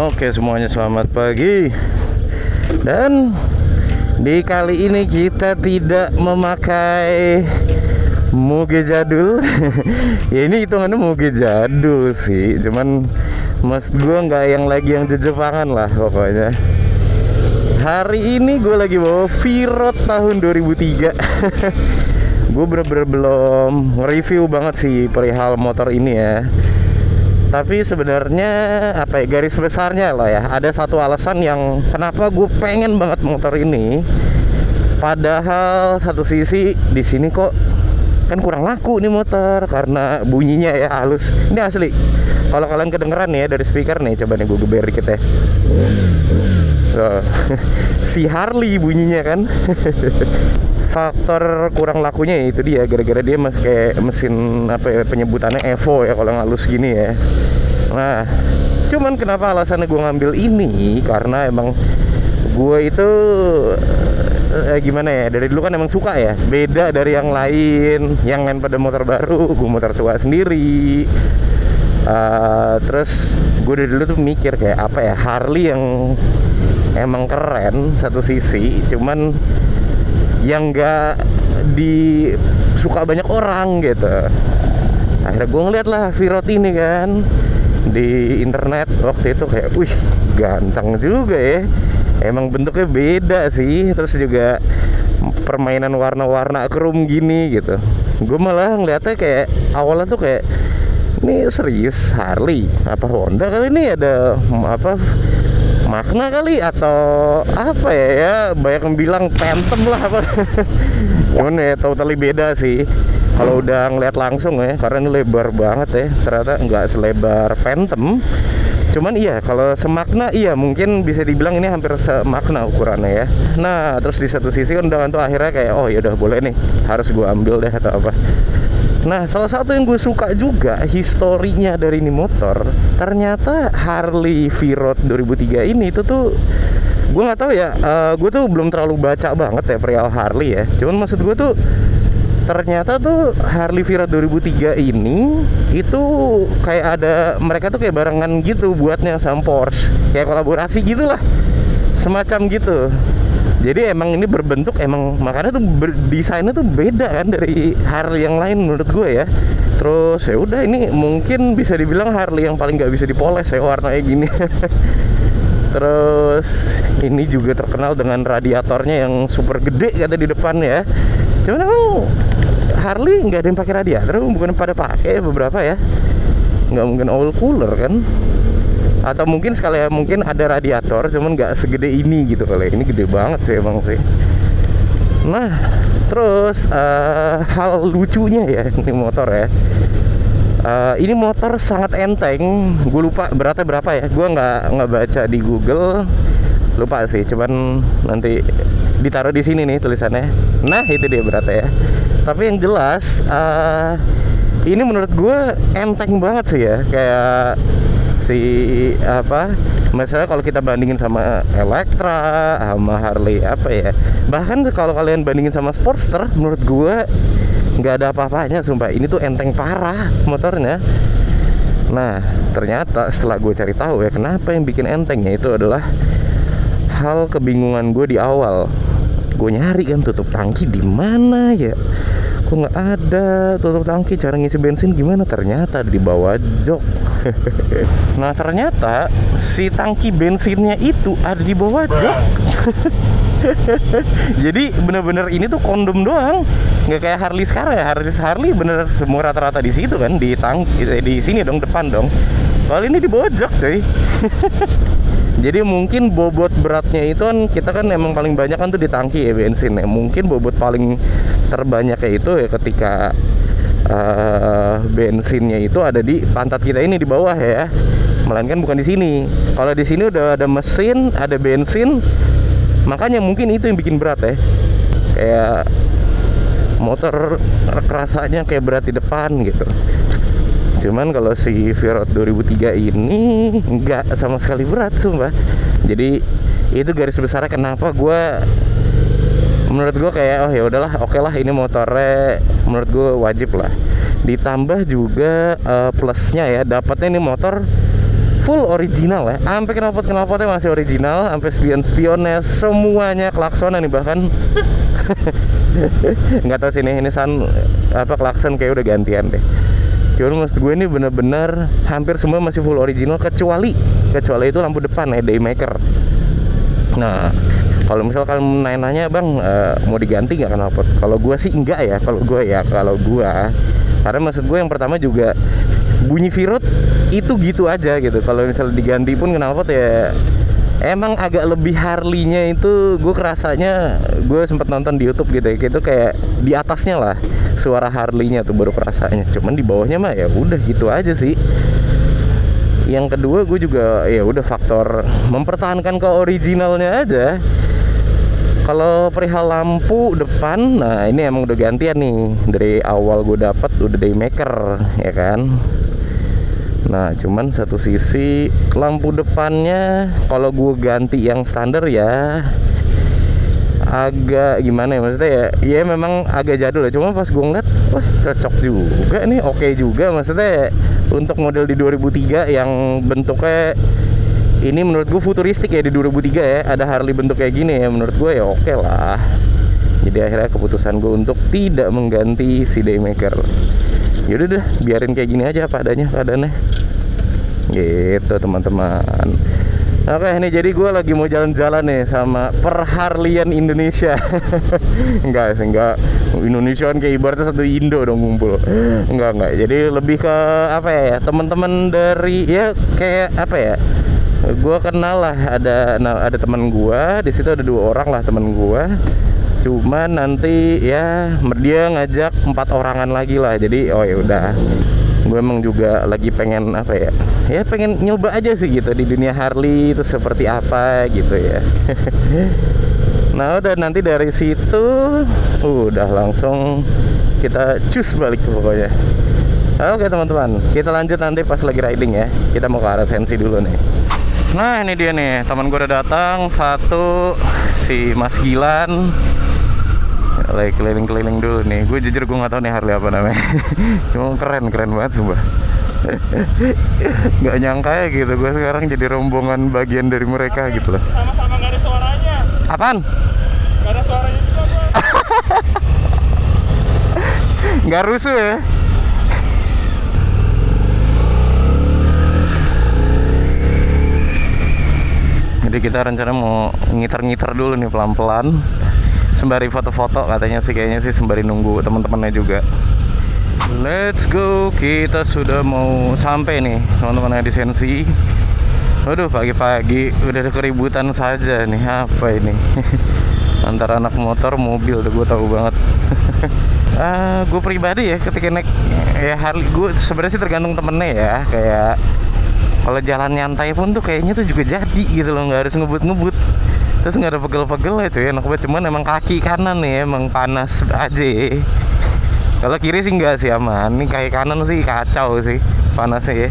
Oke semuanya, selamat pagi. Dan di kali ini kita tidak memakai moge jadul. Ya ini hitungannya moge jadul sih, cuman maksud gue nggak yang lagi yang Jepangan lah pokoknya. Hari ini gue lagi bawa Virot tahun 2003. Gue bener-bener belum nge-review banget sih perihal motor ini ya. Tapi sebenarnya apa ya, garis besarnya lah ya, ada satu alasan yang kenapa gue pengen banget motor ini. Padahal satu sisi di sini kok kan kurang laku nih motor karena bunyinya ya halus. Ini asli. Kalau kalian kedengeran nih ya dari speaker nih, coba nih gue geber dikit ya. Si Harley bunyinya kan. Faktor kurang lakunya ya itu dia, gara-gara dia kayak mesin apa ya, penyebutannya Evo ya kalau halus gini ya. Nah, cuman kenapa alasannya gue ngambil ini karena emang gue itu gimana ya, dari dulu kan emang suka ya, beda dari yang lain yang main pada motor baru, gue motor tua sendiri. Terus gue dari dulu tuh mikir kayak apa ya, Harley yang emang keren satu sisi, cuman yang nggak disuka banyak orang gitu. Akhirnya gue ngeliat lah Virot ini kan di internet waktu itu, kayak wih ganteng juga ya, emang bentuknya beda sih, terus juga permainan warna-warna chrome gini gitu. Gue malah ngeliatnya kayak awalnya tuh kayak ini serius Harley apa Honda kali ini, ada apa makna kali atau apa ya, banyak yang bilang Phantom lah apa. Cuman ya totally beda sih kalau udah ngeliat langsung ya, karena ini lebar banget ya, ternyata nggak selebar Phantom. Cuman iya kalau semakna, iya mungkin bisa dibilang ini hampir semakna ukurannya ya. Nah terus di satu sisi undangan tuh akhirnya kayak oh ya udah boleh nih, harus gue ambil deh atau apa. Nah, salah satu yang gue suka juga historinya dari ini motor, ternyata Harley Virot 2003 ini itu tuh gue nggak tahu ya, gue tuh belum terlalu baca banget ya perihal Harley ya. Cuman maksud gue tuh ternyata tuh Harley Virot 2003 ini itu kayak ada, mereka tuh kayak barengan gitu buatnya sama Porsche, kayak kolaborasi gitulah, semacam gitu. Jadi emang ini berbentuk, emang makanya tuh desainnya tuh beda kan dari Harley yang lain menurut gue ya. Terus ya udah, ini mungkin bisa dibilang Harley yang paling nggak bisa dipoles ya warnanya gini. Terus ini juga terkenal dengan radiatornya yang super gede kata di depan ya. Cuman emang Harley nggak ada yang pakai radiator, bukan pada pakai beberapa ya. Nggak mungkin oil cooler kan? Atau mungkin sekali ya, mungkin ada radiator cuman nggak segede ini gitu kali. Ini gede banget sih emang sih. Nah terus hal lucunya ya ini motor ya, ini motor sangat enteng. Gue lupa beratnya berapa ya, gue nggak baca di Google, lupa sih. Cuman nanti ditaruh di sini nih tulisannya. Nah itu dia beratnya ya. Tapi yang jelas ini menurut gue enteng banget sih ya, kayak si apa, misalnya kalau kita bandingin sama Electra, sama Harley apa ya, bahkan kalau kalian bandingin sama Sportster, menurut gue nggak ada apa-apanya sumpah. Ini tuh enteng parah motornya. Nah ternyata setelah gue cari tahu ya kenapa yang bikin entengnya itu adalah hal kebingungan gue di awal. Gue nyari kan tutup tangki di mana ya, kok nggak ada tutup tangki, cara ngisi bensin gimana, ternyata ada di bawah jok. Nah ternyata si tangki bensinnya itu ada di bawah jok. Jadi bener-bener ini tuh kondom doang, nggak kayak Harley sekarang ya. Harley bener semua rata-rata di situ kan, di tangki di sini dong, depan dong. Kalau ini di bawah jok coy. Jadi mungkin bobot beratnya itu kan, kita kan emang paling banyak kan tuh di tangki ya bensin ya. Mungkin bobot paling terbanyaknya itu ya ketika bensinnya itu ada di pantat kita ini di bawah ya, melainkan bukan di sini. Kalau di sini udah ada mesin, ada bensin, makanya mungkin itu yang bikin berat ya. Kayak motor rasanya kayak berat di depan gitu. Cuman kalau si Virot 2003 ini nggak sama sekali berat sumpah. Jadi itu garis besarnya kenapa gue, menurut gue kayak oh ya udahlah, oke lah ini motornya menurut gue wajib lah. Ditambah juga plusnya ya, dapatnya ini motor full original ya, sampai knalpotnya masih original, sampai spionnya semuanya klaksonan nih bahkan. Nggak tahu sih ini klakson kayak udah gantian deh. Cuman maksud gue ini bener-bener hampir semua masih full original kecuali itu lampu depan ya, Daymaker. Nah, kalau misal kalian nanya bang, mau diganti nggak knalpot? Kalau gue sih enggak ya, kalau gue karena maksud gue yang pertama juga bunyi virut itu gitu aja gitu. Kalau misalnya diganti pun knalpot ya emang agak lebih Harley-nya itu gue kerasanya, gue sempat nonton di YouTube gitu ya, itu kayak di atasnya lah suara Harley-nya tuh baru kerasanya. Cuman di bawahnya mah ya udah gitu aja sih. Yang kedua gue juga ya udah faktor mempertahankan ke originalnya aja. Kalau perihal lampu depan, nah ini emang udah gantian nih dari awal gue dapat udah Daymaker ya kan. Nah cuman satu sisi lampu depannya kalau gue ganti yang standar ya agak gimana ya, maksudnya ya memang agak jadul ya. Cuma pas gue ngeliat, wah cocok juga nih, oke juga maksudnya untuk model di 2003 yang bentuknya ini menurut gue futuristik ya, di 2003 ya ada Harley bentuk kayak gini ya, menurut gue ya oke lah. Jadi akhirnya keputusan gue untuk tidak mengganti si Daymaker. Yaudah deh, biarin kayak gini aja apa adanya keadaannya gitu teman-teman. Oke, ini jadi gue lagi mau jalan-jalan nih sama perharlian Indonesia. Enggak Indonesia kan kayak ibaratnya satu Indo dong ngumpul. Enggak. Jadi lebih ke apa ya, teman-teman dari ya kayak apa ya, gue kenal lah, ada teman gue di situ, ada 2 orang lah teman gue. Cuman nanti ya dia ngajak 4 orangan lagi lah. Jadi oh ya udah, gue emang juga lagi pengen apa ya, pengen nyoba aja sih gitu di dunia Harley itu seperti apa gitu ya. Nah udah, nanti dari situ udah langsung kita cus balik pokoknya. Oke teman-teman, kita lanjut nanti pas lagi riding ya. Kita mau ke arah Sensi dulu nih. Nah ini dia nih, teman gue udah datang satu, si Mas Gilan. Lagi keliling-keliling dulu nih. Gue jujur gue nggak tahu nih Harley apa namanya. Cuma keren banget sumpah. Nggak nyangka ya gitu, gue sekarang jadi rombongan bagian dari mereka gitu loh. Sama-sama nggak ada suaranya. Apaan? Nggak ada suaranya juga gue. Nggak rusuh ya. Jadi kita rencana mau ngiter-ngiter dulu nih pelan-pelan, sembari foto-foto katanya sih, kayaknya sih sembari nunggu teman-temannya juga. Let's go, kita sudah mau sampai nih teman-teman di Sensi. Waduh, pagi-pagi udah ada keributan saja nih, apa ini? Antara anak motor, mobil tuh gue tahu banget. Gue pribadi ya ketika naik ya Harley, gue sebenarnya sih tergantung temennya ya, kayak kalau jalan nyantai pun tuh kayaknya tuh juga jadi gitu loh, nggak harus ngebut-ngebut, terus nggak ada pegel-pegel ya cuy, enak banget. Cuman emang kaki kanan nih emang panas aja. Kalau kiri sih enggak sih, aman. Ini kaki kanan sih kacau sih panasnya ya.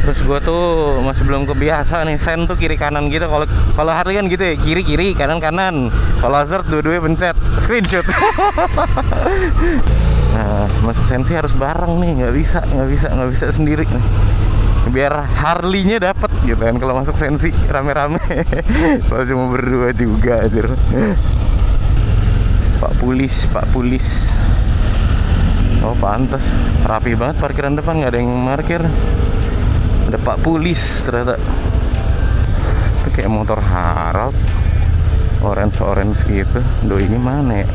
Terus gue tuh masih belum kebiasa nih sen tuh kiri kanan gitu. Kalau Harley kan gitu ya, kiri kiri kanan kanan. Kalau Hazard dua-duanya pencet screenshot. Nah masuk Sensi harus bareng nih, nggak bisa sendiri nih. Biar Harley-nya dapet gitu kan kalau masuk Sensi rame-rame. Kalau cuma berdua juga anjir. Pak Pulis. Oh pantas, rapi banget parkiran depan, nggak ada yang parkir. Ada Pak Pulis ternyata. Itu kayak motor Harald, orange gitu. Doi ini mana ya?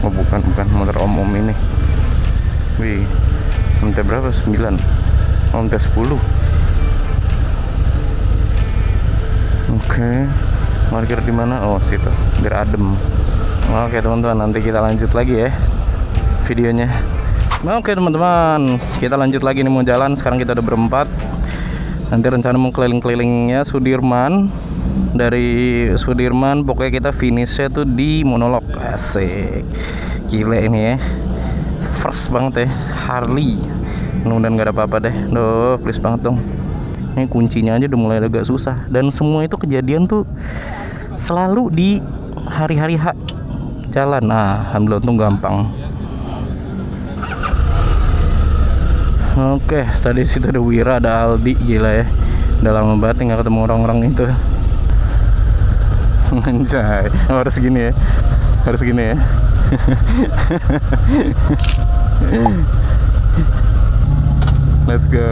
Oh bukan motor om ini. Wih, MT berapa? 9. MT 10. Oke. Parkir di mana? Oh, situ. Biar adem. Oke, teman-teman, nanti kita lanjut lagi ya videonya. Oke, teman-teman, kita lanjut lagi nih mau jalan. Sekarang kita udah berempat. Nanti rencana mau keliling-kelilingnya Sudirman. Dari Sudirman pokoknya kita finishnya tuh di Monolog. Asik. Gile ini ya. First banget ya Harley. Mudah-mudahan gak ada apa-apa deh. Duh, please banget dong. Ini kuncinya aja udah mulai agak susah. Dan semua itu kejadian tuh selalu di hari-hari jalan. Nah, alhamdulillah untung gampang. Oke, tadi situ ada Wira, ada Aldi, gila ya. Udah lama banget nggak ketemu orang-orang itu. Anjay, harus gini ya. Harus gini ya. Let's go.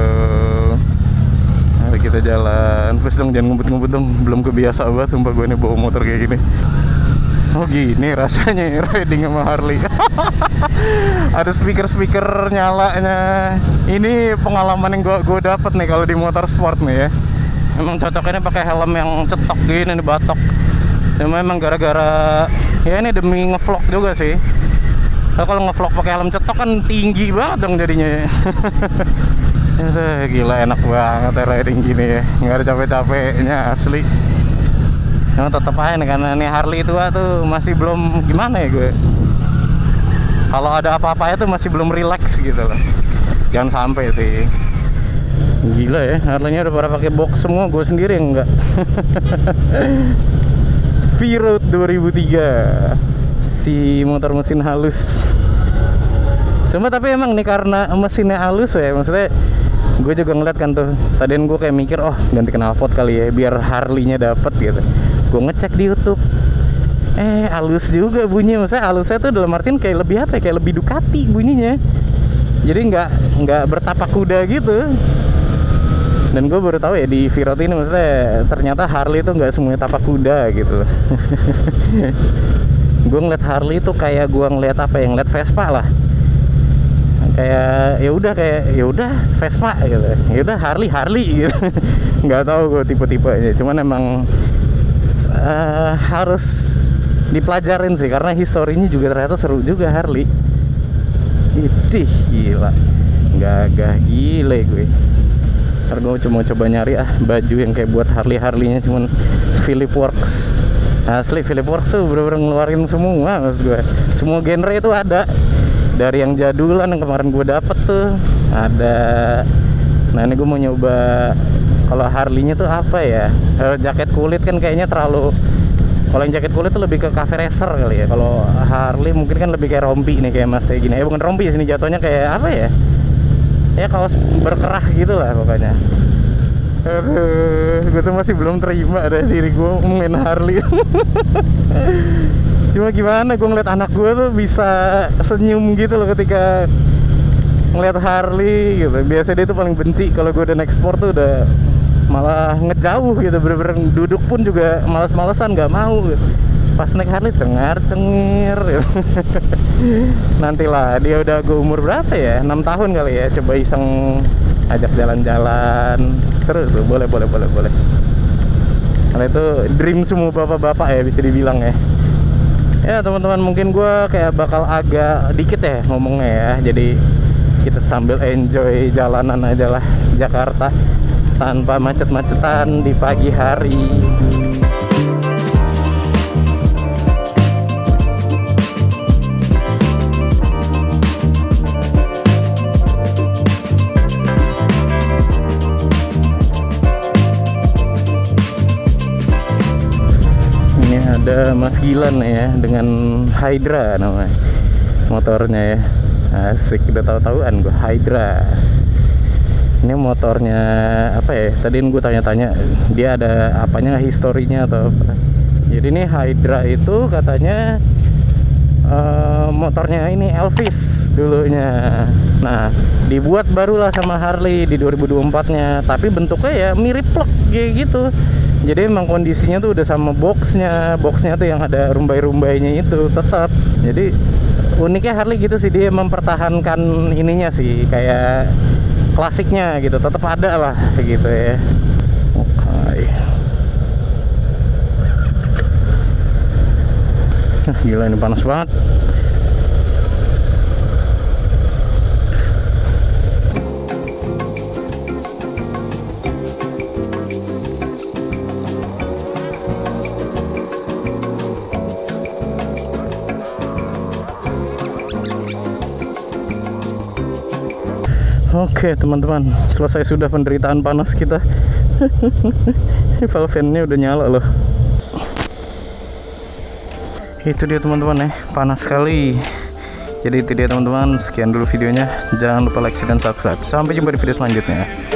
Mari kita jalan. Terus dong, jangan ngumpet-ngumpet dong. Belum kebiasa banget sumpah gue nih bawa motor kayak gini. Oh gini rasanya riding sama Harley. Ada speaker nyalanya. Ini pengalaman yang gue dapet nih kalau di motor sport nih ya. Emang cocoknya pakai helm yang cetok gini nih, batok. Cuma emang gara-gara ya ini demi ngevlog juga sih. Kalau ngevlog pakai helm cetok kan tinggi banget dong jadinya. Ya, gila enak banget ya riding gini ya. Nggak ada capek-capeknya asli. Nah, tetap aja nih, karena nih Harley itu tuh masih belum gimana ya gue. Kalau ada apa-apa itu masih belum relax gitu loh. Jangan sampai sih. Gila ya, Harley-nya udah pada pakai box semua, gue sendiri yang enggak. V-Road 2003. Si motor mesin halus. Cuma tapi emang nih karena mesinnya halus ya, maksudnya gue juga ngeliat kan tuh. Tadian gue kayak mikir, oh ganti knalpot kali ya biar Harley-nya dapet gitu. Gue ngecek di YouTube, halus juga bunyinya. Maksudnya halusnya tuh dalam artian kayak lebih apa ya, kayak lebih Ducati bunyinya. Jadi nggak bertapak kuda gitu. Dan gue baru tahu ya di V-Road ini maksudnya ternyata Harley itu nggak semuanya tapak kuda gitu. Gue ngeliat Harley itu kayak gue ngeliat apa ya, ngeliat Vespa lah. Kayak ya udah Vespa gitu. Ya udah Harley gitu. Nggak tahu gue tipe-tipenya. Cuman emang harus dipelajarin sih karena historinya juga ternyata seru juga Harley. Idih gila, gagah gile gue. Ntar gue cuma coba nyari baju yang kayak buat Harley-nya, cuman Philip Works. Asli Philip Works tuh bener-bener ngeluarin semua, maksud gue. Semua genre itu ada. Dari yang jadulan yang kemarin gue dapet tuh ada. Nah ini gue mau nyoba. Kalau Harley-nya tuh apa ya? Jaket kulit kan kayaknya terlalu. Kalau yang jaket kulit tuh lebih ke cafe racer kali ya. Kalau Harley mungkin kan lebih kayak rompi nih, kayak mas kayak gini. Bukan rompi sini jatuhnya kayak apa ya? Ya kaos berkerah gitu lah pokoknya. Aduh, gue tuh masih belum terima ada diri gue main Harley. Cuma gimana, gue ngeliat anak gue tuh bisa senyum gitu loh ketika ngeliat Harley gitu. Biasanya dia tuh paling benci kalau gue udah naik sport tuh udah malah ngejauh gitu, bener-bener duduk pun juga males-malesan, nggak mau gitu. Pas naik Harley cengar-cengir gitu. Nantilah dia udah gue umur berapa ya, 6 tahun kali ya, coba iseng ajak jalan-jalan, seru tuh, boleh. Karena itu dream semua bapak-bapak ya bisa dibilang ya. Ya teman-teman, mungkin gue kayak bakal agak dikit ya ngomongnya ya. Jadi kita sambil enjoy jalanan aja lah Jakarta tanpa macet-macetan di pagi hari. Ini ada Mas Gilan ya dengan Hydra namanya motornya ya. Asik, udah tahu-tahuan gue Hydra. Ini motornya apa ya? Tadi gue tanya-tanya dia ada apanya, historinya atau apa. Jadi ini Hydra itu katanya motornya ini Elvis dulunya. Nah, dibuat barulah sama Harley di 2024-nya. Tapi bentuknya ya mirip plug kayak gitu. Jadi emang kondisinya tuh udah sama boxnya tuh yang ada rumbai-rumbainya itu tetap. Jadi uniknya Harley gitu sih, dia mempertahankan ininya sih kayak klasiknya gitu, tetap ada lah gitu ya. Oke. Gila ini panas banget. Oke teman-teman, selesai sudah penderitaan panas kita. Valve fan-nya udah nyala loh. Itu dia teman-teman ya, panas sekali. Jadi itu dia teman-teman, sekian dulu videonya. Jangan lupa like, share, dan subscribe. Sampai jumpa di video selanjutnya.